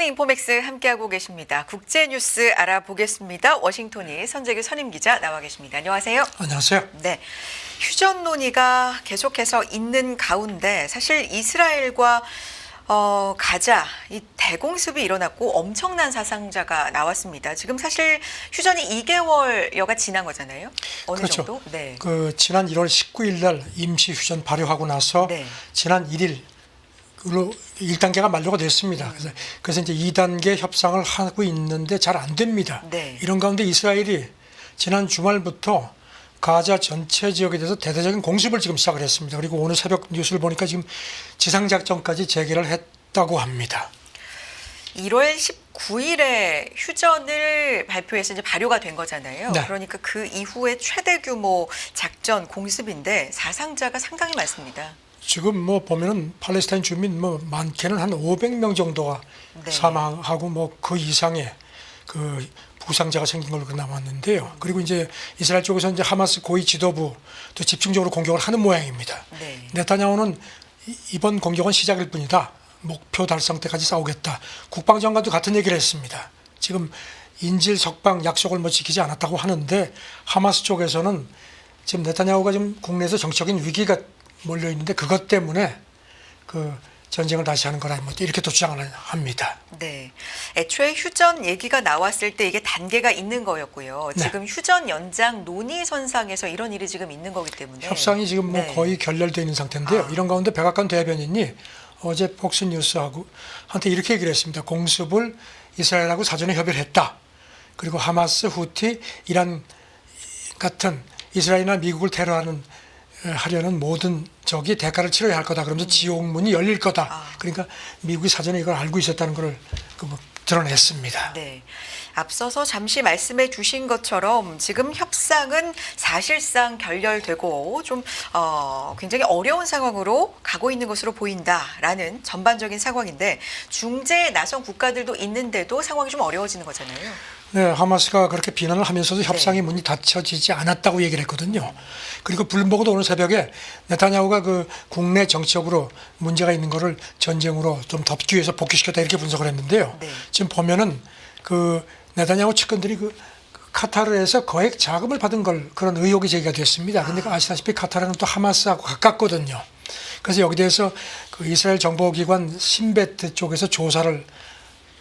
굿모닝 인포맥스 함께하고 계십니다. 국제뉴스 알아보겠습니다. 워싱턴이 선재규 선임기자 나와 계십니다. 안녕하세요. 안녕하세요. 네, 휴전 논의가 계속해서 있는 가운데 사실 이스라엘과 가자 이 대공습이 일어났고 엄청난 사상자가 나왔습니다. 지금 사실 휴전이 2개월여가 지난 거잖아요. 어느 그렇죠. 정도? 네. 지난 1월 19일 날 임시 휴전 발효하고 나서 네. 지난 1일로 1단계가 만료가 됐습니다. 그래서 이제 2단계 협상을 하고 있는데 잘 안 됩니다. 네. 이런 가운데 이스라엘이 지난 주말부터 가자 전체 지역에 대해서 대대적인 공습을 지금 시작을 했습니다. 그리고 오늘 새벽 뉴스를 보니까 지금 지상작전까지 재개를 했다고 합니다. 1월 19일에 휴전을 발표해서 이제 발효가 된 거잖아요. 네. 그러니까 그 이후에 최대 규모 작전 공습인데 사상자가 상당히 많습니다. 지금 뭐 보면은 팔레스타인 주민 뭐 많게는 한 500명 정도가 네. 사망하고 뭐 그 이상의 그 부상자가 생긴 걸로 남았는데요. 그리고 이제 이스라엘 쪽에서 이제 하마스 고위 지도부 또 집중적으로 공격을 하는 모양입니다. 네. 네타냐후는 이번 공격은 시작일 뿐이다. 목표 달성 때까지 싸우겠다. 국방장관도 같은 얘기를 했습니다. 지금 인질 석방 약속을 뭐 지키지 않았다고 하는데 하마스 쪽에서는 지금 네타냐후가 지금 국내에서 정치적인 위기가 몰려 있는데 그것 때문에 그 전쟁을 다시 하는 거라 뭐 이렇게 또 주장을 합니다. 네. 애초에 휴전 얘기가 나왔을 때 이게 단계가 있는 거였고요. 네. 지금 휴전 연장 논의 선상에서 이런 일이 지금 있는 거기 때문에 협상이 지금 뭐 네. 거의 결렬되어 있는 상태인데요. 이런 가운데 백악관 대변인이 어제 폭스뉴스하고 한테 이렇게 얘기를 했습니다. 공습을 이스라엘하고 사전에 협의를 했다. 그리고 하마스, 후티, 이란 같은 이스라엘이나 미국을 테러하려는 모든 적이 대가를 치러야 할 거다. 그러면서 지옥문이 열릴 거다. 그러니까 미국이 사전에 이걸 알고 있었다는 걸 드러냈습니다. 네. 앞서서 잠시 말씀해 주신 것처럼 지금 협상은 사실상 결렬되고 좀 굉장히 어려운 상황으로 가고 있는 것으로 보인다라는 전반적인 상황인데 중재에 나선 국가들도 있는데도 상황이 좀 어려워지는 거잖아요. 네, 하마스가 그렇게 비난을 하면서도 협상의 문이 닫혀지지 않았다고 얘기를 했거든요. 그리고 블룸버그도 오늘 새벽에 네타냐후가 그 국내 정치적으로 문제가 있는 거를 전쟁으로 좀 덮기 위해서 복귀시켰다 이렇게 분석을 했는데요. 네. 지금 보면은 그 네타냐후 측근들이 그 카타르에서 거액 자금을 받은 걸 그런 의혹이 제기가 됐습니다. 근데 아시다시피 카타르는 또 하마스하고 가깝거든요. 그래서 여기 대해서 그 이스라엘 정보기관 신베트 쪽에서 조사를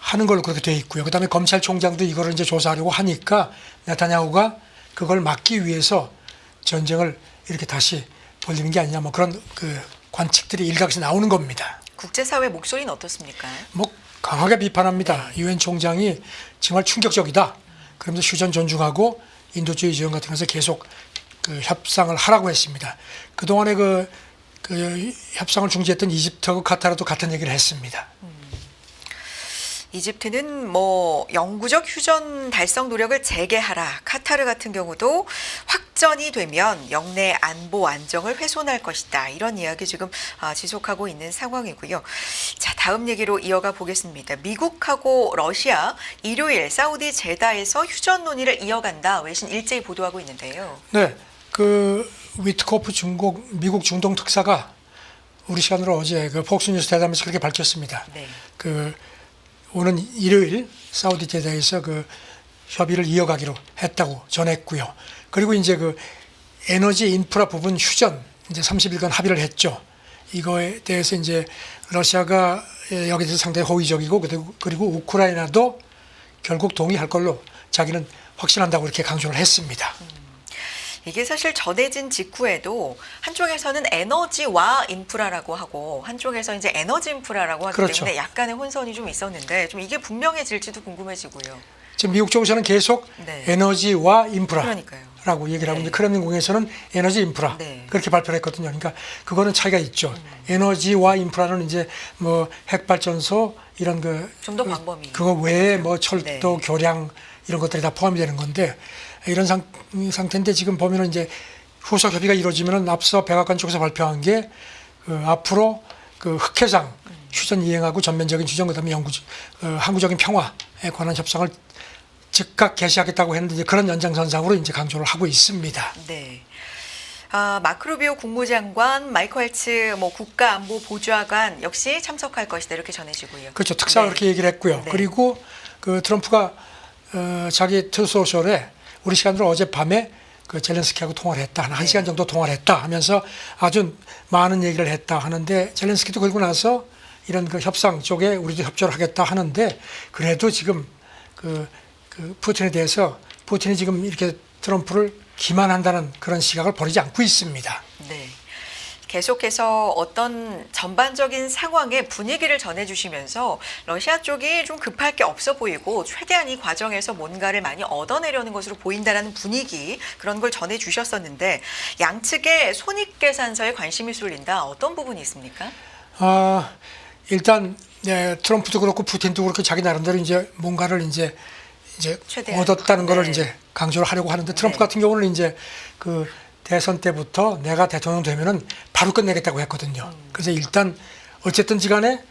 하는 걸로 그렇게 돼 있고요. 그다음에 검찰총장도 이거를 이제 조사하려고 하니까 네타냐후가 그걸 막기 위해서 전쟁을 이렇게 다시 벌리는 게 아니냐 뭐 그런 그 관측들이 일각에서 나오는 겁니다. 국제사회 목소리는 어떻습니까? 뭐 강하게 비판합니다. 유엔 총장이 정말 충격적이다. 그러면서 휴전 존중하고 인도주의 지원 같은 것을 계속 그 협상을 하라고 했습니다. 그동안에 그 협상을 중지했던 이집트하고 카타르도 같은 얘기를 했습니다. 이집트는 뭐 영구적 휴전 달성 노력을 재개하라. 카타르 같은 경우도 확전이 되면 영내 안보 안정을 훼손할 것이다. 이런 이야기 지금 지속하고 있는 상황이고요. 자, 다음 얘기로 이어가 보겠습니다. 미국하고 러시아 일요일 사우디 제다에서 휴전 논의를 이어간다. 외신 일제히 보도하고 있는데요. 네, 그 위트코프 미국 중동 특사가 우리 시간으로 어제 그 폭스뉴스 대담에서 그렇게 밝혔습니다. 네. 그 오는 일요일 사우디 제다에서 그 협의를 이어가기로 했다고 전했고요. 그리고 이제 그 에너지 인프라 부분 휴전 이제 30일간 합의를 했죠. 이거에 대해서 이제 러시아가 여기에 대해서 상당히 호의적이고 그리고 우크라이나도 결국 동의할 걸로 자기는 확신한다고 이렇게 강조를 했습니다. 이게 사실 전해진 직후에도 한쪽에서는 에너지와 인프라라고 하고 한쪽에서 이제 에너지 인프라라고 하기 그렇죠. 때문에 약간의 혼선이 좀 있었는데 좀 이게 분명해질지도 궁금해지고요. 지금 미국 쪽에서는 계속 네. 에너지와 인프라라고 그러니까요. 얘기를 하고 네. 있는데 크렘린궁에서는 에너지 인프라 네. 그렇게 발표를 했거든요. 그러니까 그거는 차이가 있죠. 에너지와 인프라는 이제 뭐 핵발전소 이런 좀 더 광범위. 그거 외에 뭐 철도, 네. 교량 이런 것들이 다 포함이 되는 건데 이런 상태인데 지금 보면은 이제 후속 협의가 이루어지면은 앞서 백악관 쪽에서 발표한 게 앞으로 그 흑해상 휴전 이행하고 전면적인 휴전 그다음에 항구적인 평화에 관한 협상을 즉각 개시하겠다고 했는데 이제 그런 연장선상으로 이제 강조를 하고 있습니다. 네. 마크 루비오 국무장관, 마이크 왈츠 국가안보보좌관 역시 참석할 것이다 이렇게 전해지고요. 그렇죠. 특사가 네. 그렇게 얘기를 했고요. 네. 그리고 그 트럼프가 자기 트소셜에 우리 시간으로 어젯밤에 그 젤렌스키하고 통화를 했다. 한 1시간 정도 통화를 했다 하면서 아주 많은 얘기를 했다 하는데 젤렌스키도 그러고 나서 이런 그 협상 쪽에 우리도 협조를 하겠다 하는데 그래도 지금 그 푸틴에 대해서 푸틴이 지금 이렇게 트럼프를 기만한다는 그런 시각을 버리지 않고 있습니다. 네. 계속해서 어떤 전반적인 상황의 분위기를 전해주시면서 러시아 쪽이 좀 급할 게 없어 보이고 최대한 이 과정에서 뭔가를 많이 얻어내려는 것으로 보인다라는 분위기 그런 걸 전해주셨었는데 양측의 손익계산서에 관심이 쏠린다. 어떤 부분이 있습니까? 일단 트럼프도 그렇고 푸틴도 그렇고 자기 나름대로 이제 뭔가를 이제 최대한. 얻었다는 거를 네. 이제 강조를 하려고 하는데 트럼프 네. 같은 경우는 이제 그 대선 때부터 내가 대통령 되면은 바로 끝내겠다고 했거든요. 그래서 일단 어쨌든지 간에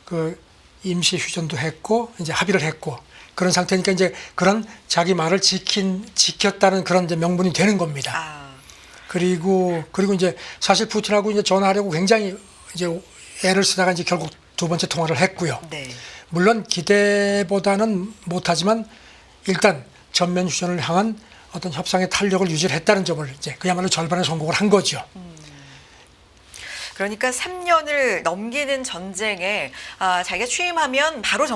그 임시 휴전도 했고 이제 합의를 했고 그런 상태니까 이제 그런 자기 말을 지켰다는 그런 이제 명분이 되는 겁니다. 그리고 이제 사실 푸틴하고 이제 전화하려고 굉장히 이제 애를 쓰다가 이제 결국 두 번째 통화를 했고요. 네. 물론 기대보다는 못하지만 일단 전면 휴전을 향한 어떤 협상의 탄력을 유지를 했다는 점을 이제 그야말로 절반의 성공을 한 거죠. 그러니까 3년을 넘기는 전쟁에 자기가 취임하면 바로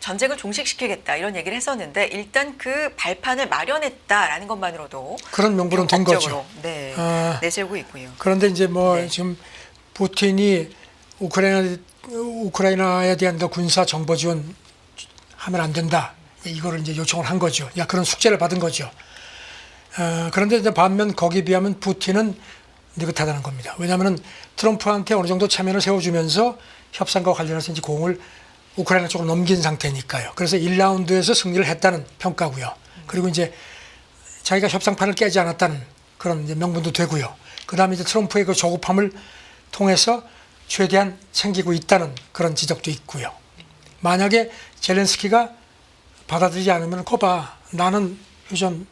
전쟁을 종식시키겠다 이런 얘기를 했었는데 일단 그 발판을 마련했다라는 것만으로도 그런 명분은 된 거죠. 네, 내세우고 있고요. 그런데 이제 네. 지금 푸틴이 우크라이나에 대한 그 군사 정보 지원 하면 안 된다. 이거를 이제 요청을 한 거죠. 그런 숙제를 받은 거죠. 그런데 이제 반면 거기에 비하면 푸틴은 느긋하다는 겁니다. 왜냐하면 트럼프한테 어느 정도 체면을 세워주면서 협상과 관련해서 이제 공을 우크라이나 쪽으로 넘긴 상태니까요. 그래서 1라운드에서 승리를 했다는 평가고요. 그리고 이제 자기가 협상판을 깨지 않았다는 그런 이제 명분도 되고요. 그 다음에 이제 트럼프의 그 조급함을 통해서 최대한 챙기고 있다는 그런 지적도 있고요. 만약에 젤렌스키가 받아들이지 않으면 거봐 나는 휴전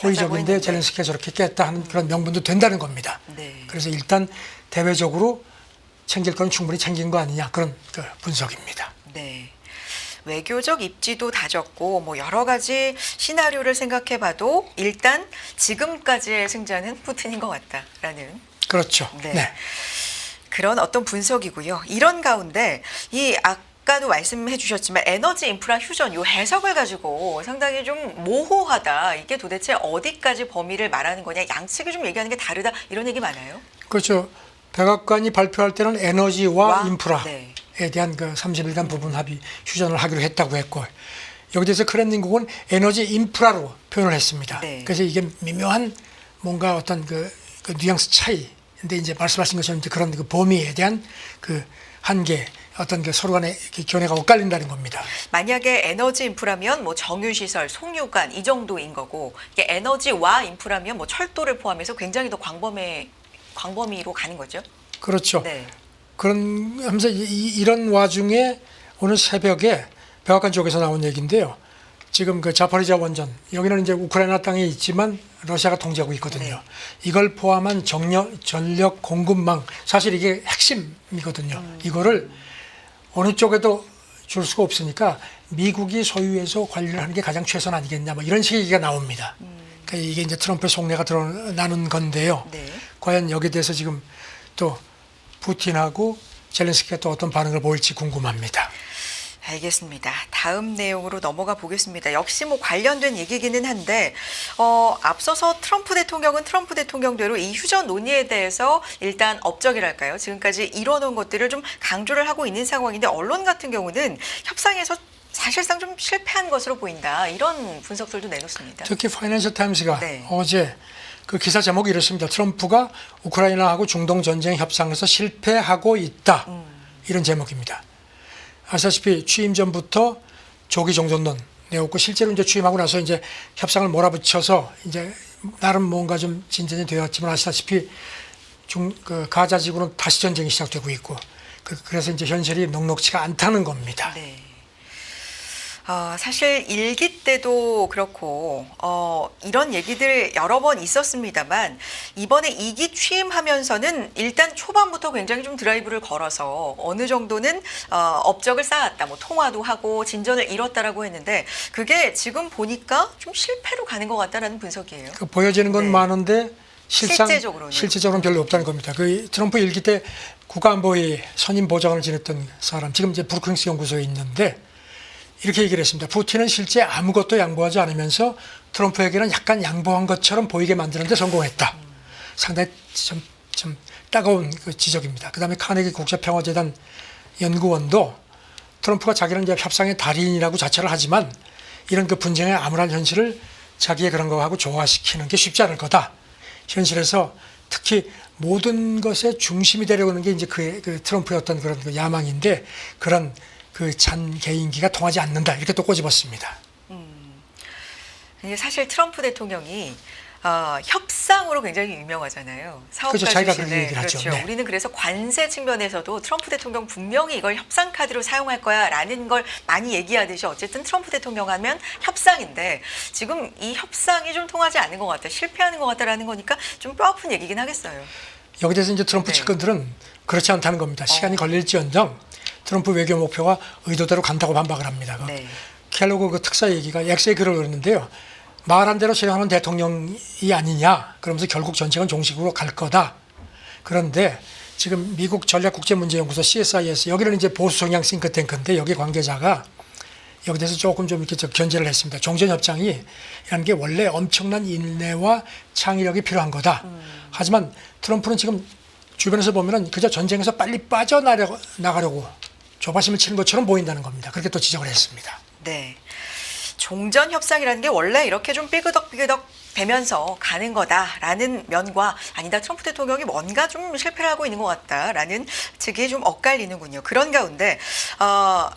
호의적인데 젤렌스키가 저렇게 깼다 하는 그런 명분도 된다는 겁니다. 네. 그래서 일단 대외적으로 챙길 건 충분히 챙긴 거 아니냐 그런 그 분석입니다. 네. 외교적 입지도 다졌고 여러 가지 시나리오를 생각해봐도 일단 지금까지의 승자는 푸틴인 것 같다라는. 그렇죠. 네. 그런 어떤 분석이고요. 이런 가운데 아까도 말씀해 주셨지만 에너지 인프라 휴전 요 해석을 가지고 상당히 좀 모호하다. 이게 도대체 어디까지 범위를 말하는 거냐. 양측이 좀 얘기하는 게 다르다. 이런 얘기 많아요. 그렇죠. 백악관이 발표할 때는 에너지와 인프라에 네. 대한 그 30일간 부분 합의 휴전을 하기로 했다고 했고 여기 대해서 크렘린국은 에너지 인프라로 표현을 했습니다. 네. 그래서 이게 미묘한 뭔가 어떤 그 뉘앙스 차이. 근데 이제 말씀하신 것처럼 이제 그런 그 범위에 대한 그 한계, 어떤 그 서로 간의 견해가 엇갈린다는 겁니다. 만약에 에너지 인프라면 정유시설, 송유관 이 정도인 거고 이게 에너지와 인프라면 철도를 포함해서 굉장히 더 광범위로 가는 거죠. 그렇죠. 네. 그런 하면서 이런 와중에 오늘 새벽에 백악관 쪽에서 나온 얘기인데요. 지금 그 자파리자 원전 여기는 이제 우크라이나 땅에 있지만 러시아가 통제하고 있거든요. 네. 이걸 포함한 전력 공급망 사실 이게 핵심이거든요. 이거를 어느 쪽에도 줄 수가 없으니까 미국이 소유해서 관리를 하는 게 가장 최선 아니겠냐 이런 식의 얘기가 나옵니다. 그러니까 이게 이제 트럼프의 속내가 드러나는 건데요. 네. 과연 여기에 대해서 지금 또 푸틴하고 젤렌스키가 또 어떤 반응을 보일지 궁금합니다. 알겠습니다. 다음 내용으로 넘어가 보겠습니다. 역시 관련된 얘기기는 한데 앞서서 트럼프 대통령은 트럼프 대통령대로 이 휴전 논의에 대해서 일단 업적이랄까요? 지금까지 이뤄놓은 것들을 좀 강조를 하고 있는 상황인데 언론 같은 경우는 협상에서 사실상 좀 실패한 것으로 보인다. 이런 분석들도 내놓습니다. 특히 파이낸셜 타임스가 네. 어제 그 기사 제목이 이렇습니다. 트럼프가 우크라이나하고 중동 전쟁 협상에서 실패하고 있다. 이런 제목입니다. 아시다시피 취임 전부터 조기 종전론 내었고 실제로 이제 취임하고 나서 이제 협상을 몰아붙여서 이제 나름 뭔가 좀 진전이 되었지만 아시다시피 가자 지구는 다시 전쟁이 시작되고 있고 그래서 이제 현실이 녹록치가 않다는 겁니다. 네. 사실 일기 브렉시트 때도 그렇고 이런 얘기들 여러 번 있었습니다만 이번에 2기 취임하면서는 일단 초반부터 굉장히 좀 드라이브를 걸어서 어느 정도는 업적을 쌓았다. 뭐 통화도 하고 진전을 이뤘다라고 했는데 그게 지금 보니까 좀 실패로 가는 것 같다라는 분석이에요. 그 보여지는 건 네. 많은데 실제적으로는 별로 없다는 겁니다. 그 트럼프 일기 때 국가안보의 선임 보좌관을 지냈던 사람, 지금 이제 브루킹스 연구소에 있는데 이렇게 얘기를 했습니다. 푸틴은 실제 아무것도 양보하지 않으면서 트럼프에게는 약간 양보한 것처럼 보이게 만드는데 성공했다. 상당히 좀 따가운 그 지적입니다. 그다음에 카네기 국제평화재단 연구원도 트럼프가 자기는 이제 협상의 달인이라고 자처를 하지만 이런 그 분쟁의 암울한 현실을 자기의 그런 거하고 조화시키는 게 쉽지 않을 거다. 현실에서 특히 모든 것의 중심이 되려는 게 이제 그 트럼프의 어떤 그런 그 야망인데 그런 그 잔개인기가 통하지 않는다. 이렇게 또 꼬집었습니다. 사실 트럼프 대통령이 협상으로 굉장히 유명하잖아요. 사업가 그렇죠. 자기가 출신에. 그렇게 얘기를 하죠. 그렇죠. 네. 우리는 그래서 관세 측면에서도 트럼프 대통령 분명히 이걸 협상 카드로 사용할 거야라는 걸 많이 얘기하듯이 어쨌든 트럼프 대통령 하면 협상인데 지금 이 협상이 좀 통하지 않는 것 같다, 실패하는 것 같다라는 거니까 좀 뼈아픈 얘기긴 하겠어요. 여기 대해서 이제 트럼프 네. 측근들은 그렇지 않다는 겁니다. 시간이 걸릴지언정 트럼프 외교 목표가 의도대로 간다고 반박을 합니다. 네. 켈로그 그 특사 얘기가 엑스에 글을 올렸는데요. 말한 대로 수행하는 대통령이 아니냐. 그러면서 결국 전쟁은 종식으로 갈 거다. 그런데 지금 미국 전략국제문제연구소 CSIS 여기는 이제 보수 성향 싱크탱크인데 여기 관계자가 여기 대해서 조금 좀 이렇게 견제를 했습니다. 종전협상이라는 게 원래 엄청난 인내와 창의력이 필요한 거다. 하지만 트럼프는 지금 주변에서 보면은 그저 전쟁에서 빨리 빠져나가려고 조바심을 치는 것처럼 보인다는 겁니다. 그렇게 또 지적을 했습니다. 네. 종전 협상이라는 게 원래 이렇게 좀 삐그덕삐그덕 되면서 가는 거다라는 면과 아니다 트럼프 대통령이 뭔가 좀 실패를 하고 있는 것 같다라는 측이 좀 엇갈리는군요. 그런 가운데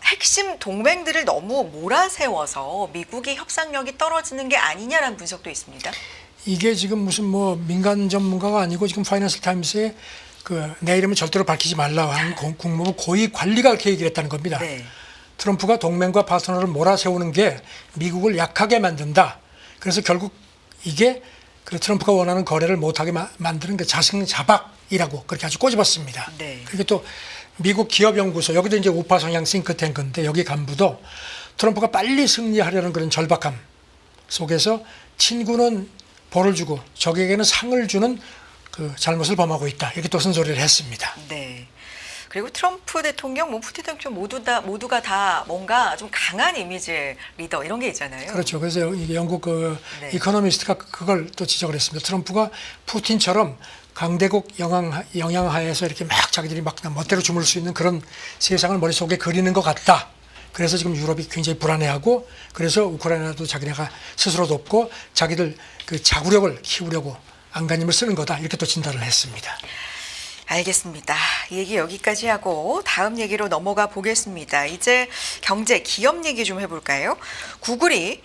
핵심 동맹들을 너무 몰아세워서 미국이 협상력이 떨어지는 게 아니냐라는 분석도 있습니다. 이게 지금 무슨 뭐 민간 전문가가 아니고 지금 파이낸셜 타임스에 그 내 이름은 절대로 밝히지 말라 한 국무부 고위 관리가 그렇게 얘기를 했다는 겁니다. 네. 트럼프가 동맹과 파트너를 몰아세우는 게 미국을 약하게 만든다. 그래서 결국 이게 그 트럼프가 원하는 거래를 못하게 만드는 그 자승자박이라고 그렇게 아주 꼬집었습니다. 네. 그리고 또 미국 기업연구소 여기도 이제 우파 성향 싱크탱크인데 여기 간부도 트럼프가 빨리 승리하려는 그런 절박함 속에서 친구는 벌을 주고 적에게는 상을 주는 그 잘못을 범하고 있다. 이렇게 또 쓴소리를 했습니다. 네. 그리고 트럼프 대통령, 푸틴 대통령 모두가 다 뭔가 좀 강한 이미지의 리더 이런 게 있잖아요. 그렇죠. 그래서 이게 영국 그 네. 이코노미스트가 그걸 또 지적을 했습니다. 트럼프가 푸틴처럼 강대국 영향하에서 이렇게 막 자기들이 막 멋대로 주무를 수 있는 그런 세상을 머릿속에 그리는 것 같다. 그래서 지금 유럽이 굉장히 불안해하고 그래서 우크라이나도 자기네가 스스로 돕고 자기들 그 자구력을 키우려고 안간힘을 쓰는 거다. 이렇게 또 진단을 했습니다. 알겠습니다. 이 얘기 여기까지 하고 다음 얘기로 넘어가 보겠습니다. 이제 경제, 기업 얘기 좀 해볼까요? 구글이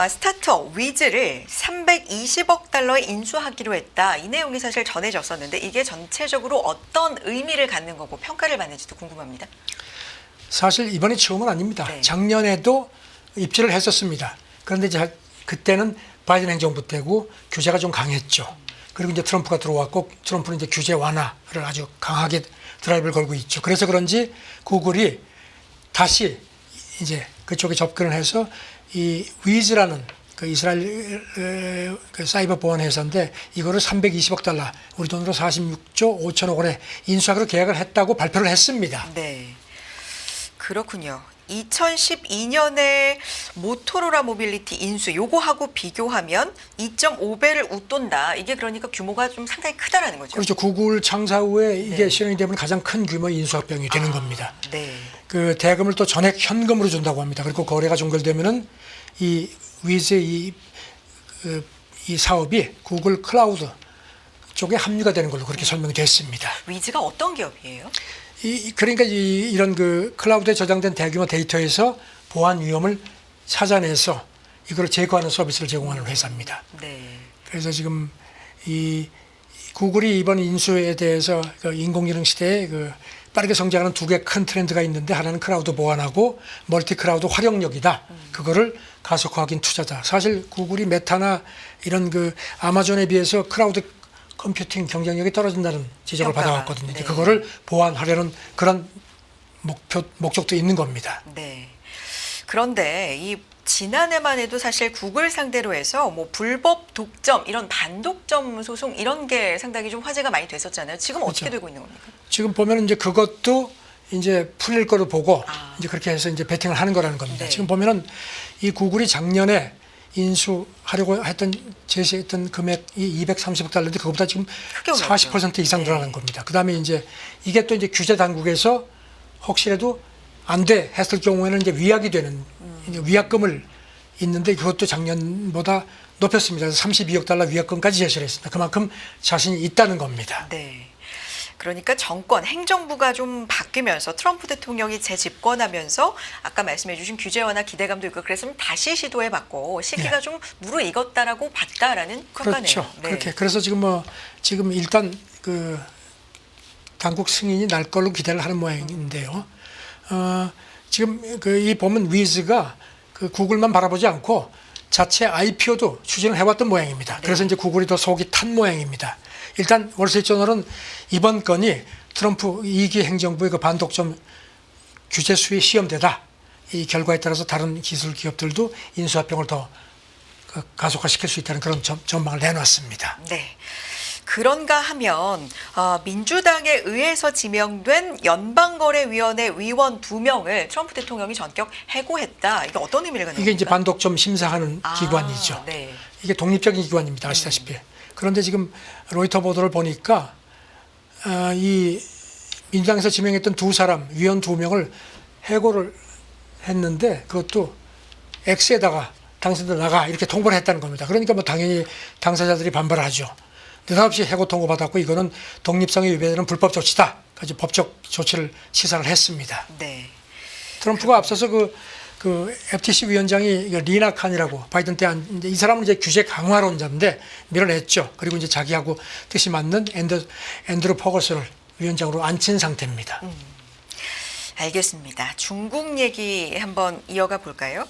스타트업 위즈를 320억 달러에 인수하기로 했다. 이 내용이 사실 전해졌었는데 이게 전체적으로 어떤 의미를 갖는 거고 평가를 받는지도 궁금합니다. 사실 이번이 처음은 아닙니다. 네. 작년에도 입지를 했었습니다. 그런데 이제 그때는 바이든 행정부 때고 규제가 좀 강했죠. 그리고 이제 트럼프가 들어왔고 트럼프는 이제 규제 완화를 아주 강하게 드라이브를 걸고 있죠. 그래서 그런지 구글이 다시 이제 그쪽에 접근을 해서 이 위즈라는 그 이스라엘 그 사이버 보안 회사인데 이거를 320억 달러 우리 돈으로 46조 5천억 원에 인수하기로 계약을 했다고 발표를 했습니다. 네. 그렇군요. 2012년에 모토로라 모빌리티 인수 요거하고 비교하면 2.5배를 웃돈다. 이게 그러니까 규모가 좀 상당히 크다라는 거죠. 그렇죠. 구글 창사 후에 이게 네. 실현이 되면 가장 큰 규모의 인수합병이 되는 겁니다. 네. 그 대금을 또 전액 현금으로 준다고 합니다. 그리고 거래가 종결되면은 이 위즈의 이 사업이 구글 클라우드 쪽에 합류가 되는 걸로 그렇게 설명이 됐습니다. 위즈가 어떤 기업이에요? 그러니까 이런 그 클라우드에 저장된 대규모 데이터에서 보안 위험을 찾아내서 이걸 제거하는 서비스를 제공하는 회사입니다. 네. 그래서 지금 이 구글이 이번 인수에 대해서 그 인공지능 시대에 그 빠르게 성장하는 두 개 큰 트렌드가 있는데 하나는 클라우드 보안하고 멀티 클라우드 활용력이다. 그거를 가속화하긴 투자다. 사실 구글이 메타나 이런 그 아마존에 비해서 클라우드 컴퓨팅 경쟁력이 떨어진다는 지적을 평가가. 받아왔거든요. 네. 그거를 보완하려는 그런 목적도 있는 겁니다. 네. 그런데 이 지난해만 해도 사실 구글 상대로 해서 뭐 불법 독점 이런 반독점 소송 이런 게 상당히 좀 화제가 많이 됐었잖아요. 지금 어떻게 그렇죠. 되고 있는 겁니까? 지금 보면 이제 그것도 이제 풀릴 거로 보고 아. 이제 그렇게 해서 이제 베팅을 하는 거라는 겁니다. 네. 지금 보면은 이 구글이 작년에 인수하려고 했던 제시했던 금액이 230억 달러인데 그거보다 지금 크게 올랐죠. 40% 이상 네. 늘어난 겁니다. 그다음에 이제 이게 또 이제 규제 당국에서 혹시라도 안 돼 했을 경우에는 이제 위약이 되는 이제 위약금을 있는데 그것도 작년보다 높였습니다. 그래서 32억 달러 위약금까지 제시를 했습니다. 그만큼 자신이 있다는 겁니다. 네. 그러니까 정권, 행정부가 좀 바뀌면서 트럼프 대통령이 재집권하면서 아까 말씀해 주신 규제 완화 기대감도 있고 그래서 다시 시도해봤고 시기가 네. 좀 무르익었다라고 봤다라는 평가네요. 그렇죠. 네. 그렇게 그래서 지금 일단 그 당국 승인이 날 걸로 기대를 하는 모양인데요. 지금 그 이 보면 위즈가 그 구글만 바라보지 않고 자체 IPO도 추진을 해왔던 모양입니다. 그래서 이제 구글이 더 속이 탄 모양입니다. 일단 월스트리트저널은 이번 건이 트럼프 2기 행정부의 그 반독점 규제 수위 시험대다. 이 결과에 따라서 다른 기술 기업들도 인수합병을 더 가속화시킬 수 있다는 그런 전망을 내놨습니다. 네. 그런가 하면 민주당에 의해서 지명된 연방거래위원회 위원 2명을 트럼프 대통령이 전격 해고했다. 이게 어떤 의미를 갖는 이게 이제 겁니까? 반독점 심사하는 기관이죠. 네. 이게 독립적인 기관입니다. 아시다시피. 그런데 지금 로이터 보도를 보니까 이 민주당에서 지명했던 두 사람, 위원 2명을 해고를 했는데 그것도 X에다가 당신들 나가 이렇게 통보를 했다는 겁니다. 그러니까 뭐 당연히 당사자들이 반발하죠. 느닷없이 해고 통보받았고 이거는 독립성에 위배되는 불법 조치다. 그래서 법적 조치를 시사를 했습니다. 네. 트럼프가 앞서서 그 FTC 위원장이 리나 칸이라고 바이든 때 이제 이 사람은 이제 규제 강화론자인데 밀어냈죠. 그리고 이제 자기하고 뜻이 맞는 앤드루 퍼거슨을 위원장으로 앉힌 상태입니다. 알겠습니다. 중국 얘기 한번 이어가 볼까요?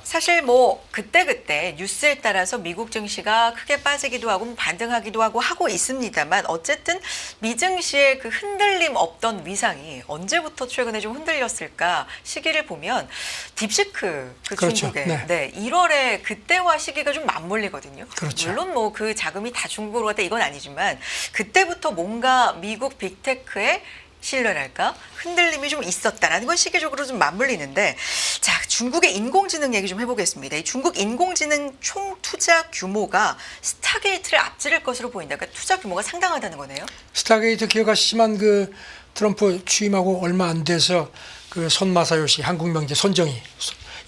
사실 뭐 그때그때 뉴스에 따라서 미국 증시가 크게 빠지기도 하고 반등하기도 하고 있습니다만 어쨌든 미 증시의 그 흔들림 없던 위상이 언제부터 최근에 좀 흔들렸을까 시기를 보면 딥시크 그 그렇죠. 중국의 네. 1월에 그때와 시기가 좀 맞물리거든요. 그렇죠. 물론 뭐 그 자금이 다 중국으로 갔다 이건 아니지만 그때부터 뭔가 미국 빅테크의 신뢰랄까 흔들림이 좀 있었다라는 건 시기적으로 좀 맞물리는데 자 중국의 인공지능 얘기 좀 해보겠습니다. 이 중국 인공지능 총 투자 규모가 스타게이트를 앞지를 것으로 보인다. 그러니까 투자 규모가 상당하다는 거네요. 스타게이트 기억하시지만 그 트럼프 취임하고 얼마 안 돼서 그 손마사요시 한국명제 손정희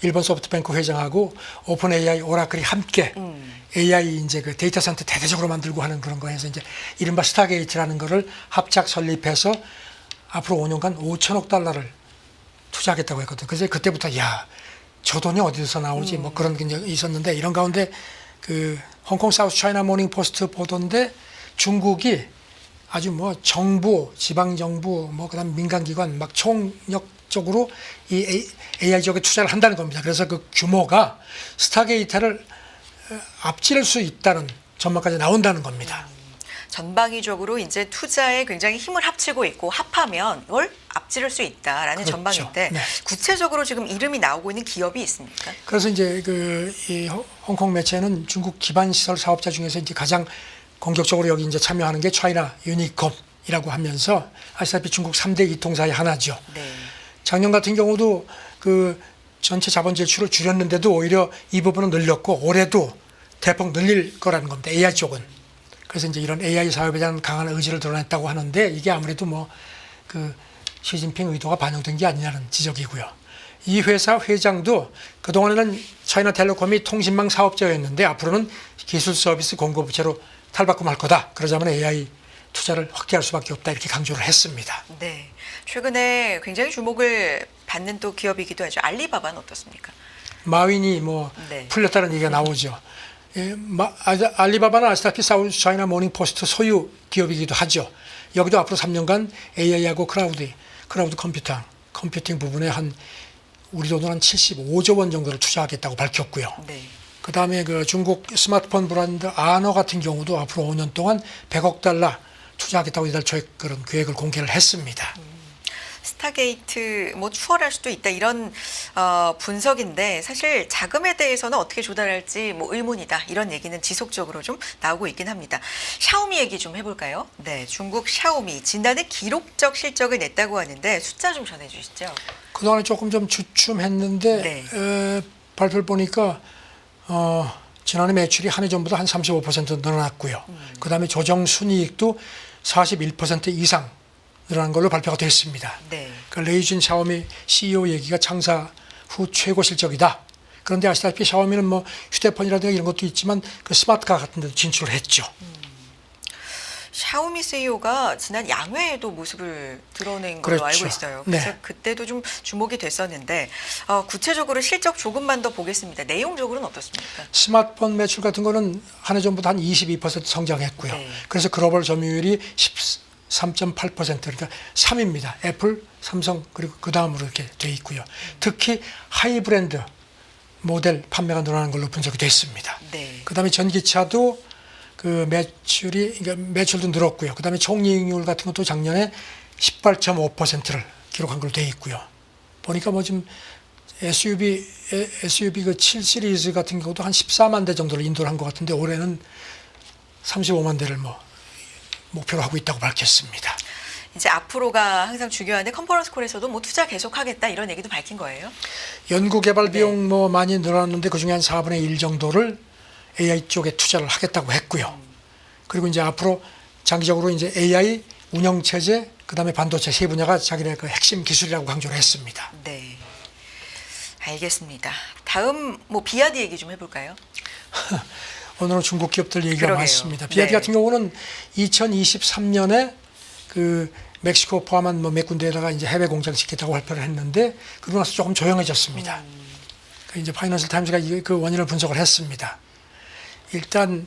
일본 소프트뱅크 회장하고 오픈 AI 오라클이 함께 AI 이제 그 데이터 센터 대대적으로 만들고 하는 그런 거에서 이제 이른바 스타게이트라는 거를 합작 설립해서 앞으로 5년간 5천억 달러를 투자하겠다고 했거든요. 그래서 그때부터 야, 저 돈이 어디서 나오지? 뭐 그런 게 있었는데 이런 가운데 그 홍콩 사우스 차이나 모닝 포스트 보도인데 중국이 아주 뭐 정부, 지방 정부, 뭐 그다음 민간 기관 막 총력적으로 이 AI 지역에 투자를 한다는 겁니다. 그래서 그 규모가 스타게이트를 앞지를 수 있다는 전망까지 나온다는 겁니다. 전방위적으로 이제 투자에 굉장히 힘을 합치고 있고 합하면 이걸 앞지를 수 있다라는 그렇죠. 전망인데 네. 구체적으로 지금 이름이 나오고 있는 기업이 있습니까? 그래서 이제 이 홍콩 매체는 중국 기반 시설 사업자 중에서 이제 가장 공격적으로 여기 이제 참여하는 게 차이나 유니콤이라고 하면서 아시다시피 중국 3대 이통사의 하나죠. 네. 작년 같은 경우도 그 전체 자본 지출을 줄였는데도 오히려 이 부분은 늘렸고 올해도 대폭 늘릴 거라는 겁니다. AI 쪽은. 그래서 이제 이런 AI 사업에 대한 강한 의지를 드러냈다고 하는데 이게 아무래도 뭐 그 시진핑 의도가 반영된 게 아니냐는 지적이고요. 이 회사 회장도 그동안에는 차이나텔레콤이 통신망 사업자였는데 앞으로는 기술 서비스 공급업체로 탈바꿈할 거다. 그러자면 AI 투자를 확대할 수밖에 없다. 이렇게 강조를 했습니다. 네. 최근에 굉장히 주목을 받는 또 기업이기도 하죠. 알리바바는 어떻습니까? 마윈이 뭐 네. 풀렸다는 얘기가 나오죠. 알리바바는 아시다시피 사우스 차이나 모닝 포스트 소유 기업이기도 하죠. 여기도 앞으로 3년간 AI하고 클라우드 컴퓨팅 부분에 우리 돈으로 한 75조 원 정도를 투자하겠다고 밝혔고요. 네. 그다음에 그 중국 스마트폰 브랜드 아너 같은 경우도 앞으로 5년 동안 100억 달러 투자하겠다고 이달 초에 그런 계획을 공개를 했습니다. 스타게이트 뭐 추월할 수도 있다 이런 분석인데 사실 자금에 대해서는 어떻게 조달할지 뭐 의문이다 이런 얘기는 지속적으로 좀 나오고 있긴 합니다. 샤오미 얘기 좀 해볼까요? 네, 중국 샤오미 지난해 기록적 실적을 냈다고 하는데 숫자 좀 전해주시죠. 그동안에 조금 좀 주춤했는데 네. 발표를 보니까 지난해 매출이 한 해 전보다 한 35% 늘어났고요. 그다음에 조정 순이익도 41% 이상 늘어난 걸로 발표가 됐습니다. 네. 그 레이준 샤오미 CEO 얘기가 창사 후 최고 실적이다. 그런데 아시다시피 샤오미는 뭐 휴대폰이라든가 이런 것도 있지만 그 스마트카 같은 데도 진출을 했죠. 샤오미 CEO가 지난 양회에도 모습을 드러낸 걸로 그렇죠. 알고 있어요. 그래서 네. 그때도 좀 주목이 됐었는데 구체적으로 실적 조금만 더 보겠습니다. 내용적으로는 어떻습니까? 스마트폰 매출 같은 거는 한 해 전보다 한 22% 성장했고요. 네. 그래서 글로벌 점유율이 13.8% 그러니까 3위입니다. 애플, 삼성 그리고 그 다음으로 이렇게 돼 있고요. 특히 하이 브랜드 모델 판매가 늘어나는 걸로 분석이 됐습니다. 네. 그다음에 전기차도 그 그러니까 매출도 늘었고요. 그다음에 총이익률 같은 것도 작년에 18.5%를 기록한 걸로 돼 있고요. 보니까 뭐 지금 SUV 그 7 시리즈 같은 경우도 한 14만 대 정도를 인도를 한 것 같은데 올해는 35만 대를 뭐 목표로 하고 있다고 밝혔습니다. 이제 앞으로가 항상 중요한데 컨퍼런스 콜에서도 뭐 투자 계속하겠다 이런 얘기도 밝힌 거예요. 연구 개발 비용 네. 뭐 많이 늘어났는데 그 중에 한 4분의 1 정도를 AI 쪽에 투자를 하겠다고 했고요. 그리고 이제 앞으로 장기적으로 이제 AI 운영 체제 그다음에 반도체 세 분야가 자기네 그 핵심 기술이라고 강조를 했습니다. 네. 알겠습니다. 다음 뭐 비아디 얘기 좀 해볼까요? 오늘은 중국 기업들 얘기가 그러게요. 많습니다. 비아디 네. 같은 경우는 2023년에 그 멕시코 포함한 뭐 몇 군데에다가 이제 해외 공장 짓겠다고 발표를 했는데 그러고 나서 조금 조용해졌습니다. 그 이제 파이낸셜 타임즈가 그 원인을 분석을 했습니다. 일단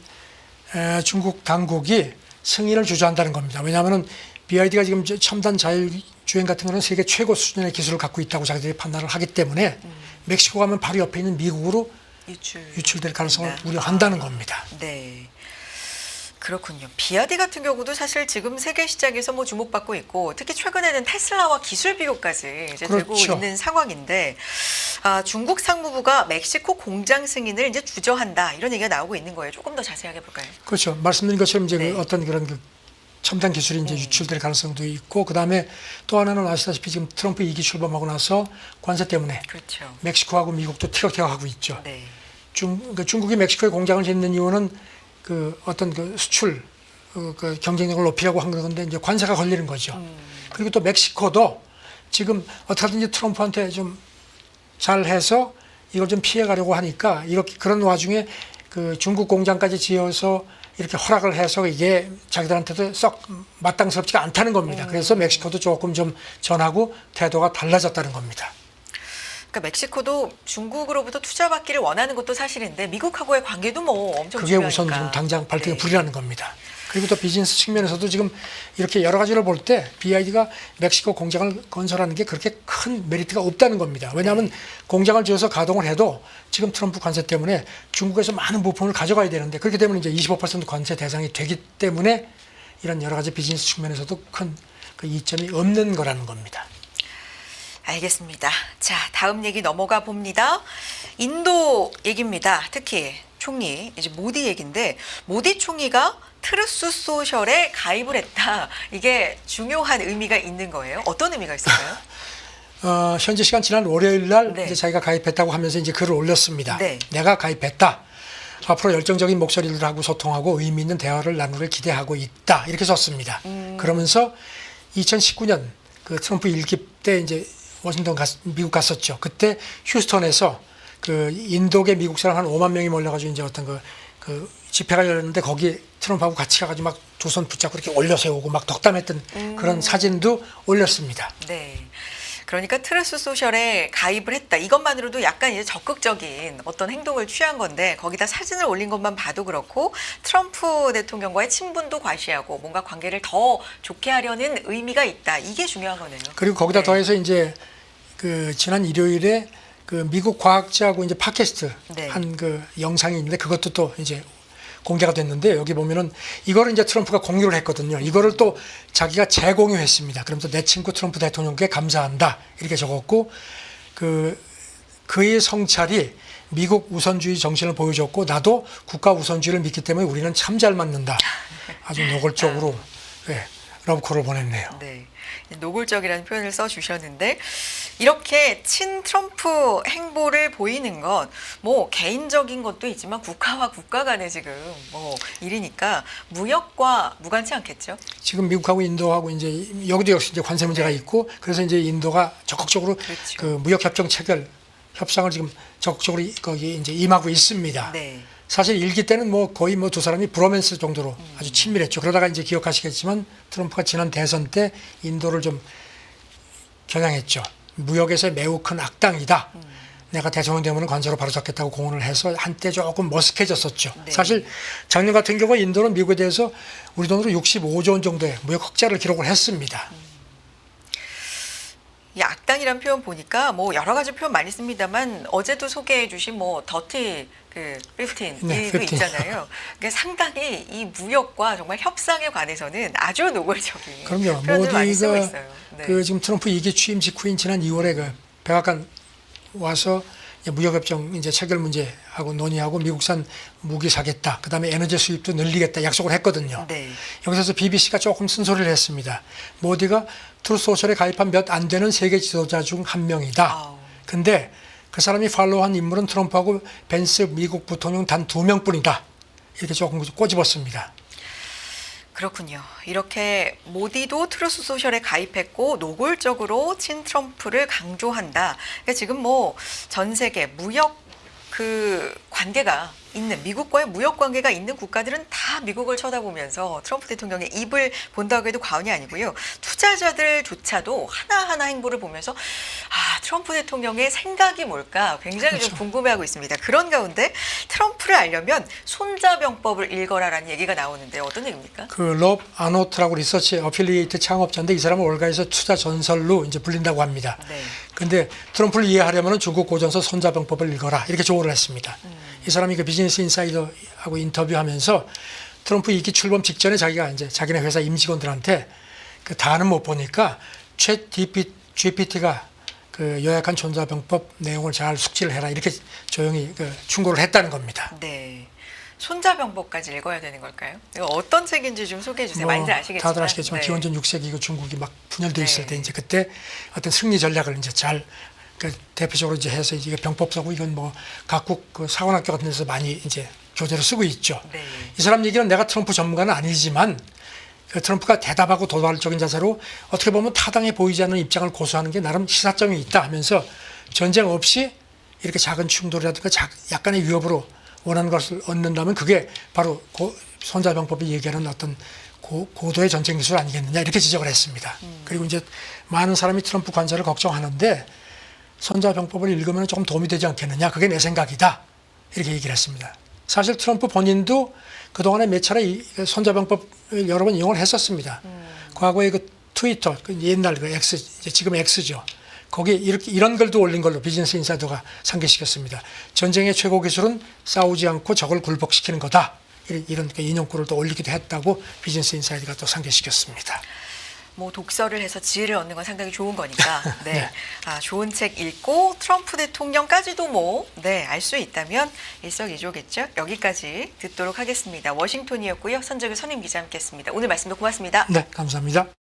중국 당국이 승인을 주저한다는 겁니다. 왜냐하면 BYD가 지금 첨단 자율주행 같은 거는 세계 최고 수준의 기술을 갖고 있다고 자기들이 판단을 하기 때문에 멕시코 가면 바로 옆에 있는 미국으로 유출될 가능성을 우려한다는 겁니다. 네. 그렇군요. 비아디 같은 경우도 사실 지금 세계 시장에서 뭐 주목받고 있고 특히 최근에는 테슬라와 기술 비교까지 이제 그렇죠. 되고 있는 상황인데 중국 상무부가 멕시코 공장 승인을 이제 주저한다 이런 얘기가 나오고 있는 거예요. 조금 더 자세하게 볼까요? 그렇죠. 말씀드린 것처럼 이제 네. 그 어떤 그런 그 첨단 기술이 이제 유출될 가능성도 있고 그다음에 또 하나는 아시다시피 지금 트럼프 2기 출범하고 나서 관세 때문에 그렇죠. 멕시코하고 미국도 티격태격하고 있죠. 네. 중국이 멕시코에 공장을 짓는 이유는 그 어떤 그 수출 그 경쟁력을 높이려고 한 건데 이제 관세가 걸리는 거죠. 그리고 또 멕시코도 지금 어떻게든지 트럼프한테 좀 잘해서 이걸 좀 피해가려고 하니까 이렇게 그런 와중에 그 중국 공장까지 지어서 이렇게 허락을 해서 이게 자기들한테도 썩 마땅스럽지가 않다는 겁니다. 그래서 멕시코도 조금 좀 전하고 태도가 달라졌다는 겁니다. 그러니까 멕시코도 중국으로부터 투자받기를 원하는 것도 사실인데 미국하고의 관계도 뭐 엄청 그게 중요하니까. 우선 좀 당장 발등에 네. 불이라는 겁니다. 그리고 또 비즈니스 측면에서도 지금 이렇게 여러 가지를 볼 때 BYD가 멕시코 공장을 건설하는 게 그렇게 큰 메리트가 없다는 겁니다. 왜냐하면 공장을 지어서 가동을 해도 지금 트럼프 관세 때문에 중국에서 많은 부품을 가져가야 되는데 그렇게 되면 이제 25% 관세 대상이 되기 때문에 이런 여러 가지 비즈니스 측면에서도 큰 그 이점이 없는 거라는 겁니다. 알겠습니다. 자, 다음 얘기 넘어가 봅니다. 인도 얘기입니다. 특히 총리, 이제 모디 얘기인데 모디 총리가 트루스 소셜에 가입을 했다. 이게 중요한 의미가 있는 거예요. 어떤 의미가 있을까요? 현재 시간 지난 월요일 날 네. 이제 자기가 가입했다고 하면서 이제 글을 올렸습니다. 네. 내가 가입했다. 앞으로 열정적인 목소리들하고 소통하고 의미 있는 대화를 나누길 기대하고 있다. 이렇게 썼습니다. 그러면서 2019년 그 트럼프 1기 때 이제 미국 갔었죠. 그때 휴스턴에서 그 인도계 미국 사람 한 5만 명이 몰려가지고 이제 어떤 그 집회가 열렸는데 거기 트럼프하고 같이 가가지고 막 두 손 붙잡고 이렇게 올려 세우고 막 덕담했던 그런 사진도 올렸습니다. 네. 그러니까 트루스 소셜에 가입을 했다. 이것만으로도 약간 이제 적극적인 어떤 행동을 취한 건데 거기다 사진을 올린 것만 봐도 그렇고 트럼프 대통령과의 친분도 과시하고 뭔가 관계를 더 좋게 하려는 의미가 있다. 이게 중요한 거네요. 그리고 거기다 네. 더해서 이제 그 지난 일요일에 그 미국 과학자하고 이제 팟캐스트 네. 한 그 영상이 있는데 그것도 또 이제 공개가 됐는데 여기 보면은 이거를 이제 트럼프가 공유를 했거든요. 이거를 또 자기가 재공유했습니다. 그러면서 내 친구 트럼프 대통령께 감사한다 이렇게 적었고 그의 성찰이 미국 우선주의 정신을 보여줬고 나도 국가 우선주의를 믿기 때문에 우리는 참 잘 맞는다. 아주 노골적으로 러브콜을 보냈네요. 네. 노골적이라는 표현을 써주셨는데 이렇게 친 트럼프 행보를 보이는 건 뭐 개인적인 것도 있지만 국가와 국가 간의 지금 뭐 일이니까 무역과 무관치 않겠죠? 지금 미국하고 인도하고 이제 여기도 역시 이제 관세 문제가 네. 있고 그래서 이제 인도가 적극적으로 그렇죠. 그 무역 협정 체결 협상을 지금 적극적으로 거기 이제 임하고 있습니다. 네. 사실 일기 때는 뭐 거의 뭐 두 사람이 브로맨스 정도로 아주 친밀했죠. 그러다가 이제 기억하시겠지만 트럼프가 지난 대선 때 인도를 좀 겨냥했죠. 무역에서 매우 큰 악당이다. 내가 대통령 되면 관세로 바로잡겠다고 공언을 해서 한때 조금 머쓱해졌었죠. 네. 사실 작년 같은 경우 인도는 미국에 대해서 우리 돈으로 65조 원 정도의 무역 흑자를 기록을 했습니다. 이 악당이란 표현 보니까 뭐 여러 가지 표현 많이 씁니다만 어제도 소개해 주신 뭐 더티 그 15 네, 이도 15. 있잖아요. 그러니까 상당히 이 무역과 정말 협상에 관해서는 아주 노골적인 그럼요. 표현을 많이 쓰고 모디가 있어요. 네. 그 지금 트럼프 2기 취임 직후인 지난 2월에 그 백악관 와서 무역협정 이제 체결 문제하고 논의하고 미국산 무기 사겠다. 그다음에 에너지 수입도 늘리겠다 약속을 했거든요. 네. 여기서 BBC가 조금 쓴소리를 했습니다. 모디가 트루소셜에 가입한 몇 안 되는 세계 지도자 중 한 명이다. 아우. 근데 그 사람이 팔로우한 인물은 트럼프하고 벤스 미국 부통령 단 2명뿐이다. 이렇게 조금 꼬집었습니다. 그렇군요. 이렇게 모디도 트루스 소셜에 가입했고 노골적으로 친 트럼프를 강조한다. 그러니까 지금 뭐 전 세계 무역 그 관계가 있는 미국과의 무역 관계가 있는 국가들은 다 미국을 쳐다보면서 트럼프 대통령의 입을 본다고 해도 과언이 아니고요. 투자자들조차도 하나하나 행보를 보면서 트럼프 대통령의 생각이 뭘까 굉장히 좀 그렇죠. 궁금해하고 있습니다. 그런 가운데 트럼프를 알려면 손자병법을 읽어라라는 얘기가 나오는데 어떤 얘기입니까? 그 롭 아노트라고 리서치 어필리에이트 창업자인데 이 사람은 월가에서 투자 전설로 이제 불린다고 합니다. 네. 근데 트럼프를 이해하려면 중국 고전서 손자병법을 읽어라 이렇게 조언을 했습니다. 이 사람이 그 비즈니스 인사이더하고 인터뷰하면서 트럼프 2기 출범 직전에 자기가 이제 자기네 회사 임직원들한테 그 다는 못 보니까 챗 GPT가 그 요약한 손자병법 내용을 잘 숙지를 해라 이렇게 조용히 그 충고를 했다는 겁니다. 네. 손자병법까지 읽어야 되는 걸까요? 이거 어떤 책인지 좀 소개해 주세요. 많이들 아시겠지만. 다들 아시겠지만 네. 기원전 6세기 그 중국이 막 분열돼 있을 네. 때 이제 그때 어떤 승리 전략을 이제 잘 그 대표적으로 이제 해서 이게 병법서고 이건 뭐 각국 그 사관학교 같은 데서 많이 이제 교재로 쓰고 있죠. 네. 이 사람 얘기는 내가 트럼프 전문가는 아니지만 그 트럼프가 대답하고 도발적인 자세로 어떻게 보면 타당해 보이지 않는 입장을 고수하는 게 나름 시사점이 있다 하면서 전쟁 없이 이렇게 작은 충돌이라든가 약간의 위협으로 원하는 것을 얻는다면 그게 바로 손자병법이 얘기하는 어떤 고도의 전쟁 기술 아니겠느냐 이렇게 지적을 했습니다. 그리고 이제 많은 사람이 트럼프 관세를 걱정하는데 손자병법을 읽으면 조금 도움이 되지 않겠느냐 그게 내 생각이다 이렇게 얘기를 했습니다. 사실 트럼프 본인도 그동안에 몇 차례 이 손자병법을 여러 번 이용을 했었습니다. 과거에 그 트위터 그 옛날 그 X 이제 지금 X죠. 거기에 이렇게 이런 글도 올린 걸로 비즈니스 인사이더가 상기시켰습니다. 전쟁의 최고 기술은 싸우지 않고 적을 굴복시키는 거다. 이런 그 인용글을 또 올리기도 했다고 비즈니스 인사이더가 또 상기시켰습니다. 뭐 독서를 해서 지혜를 얻는 건 상당히 좋은 거니까. 네. 네. 좋은 책 읽고 트럼프 대통령까지도 뭐 알 수 있다면 일석이조겠죠. 여기까지 듣도록 하겠습니다. 워싱턴이었고요. 선정의 선임 기자 함께했습니다. 오늘 말씀도 고맙습니다. 네, 감사합니다.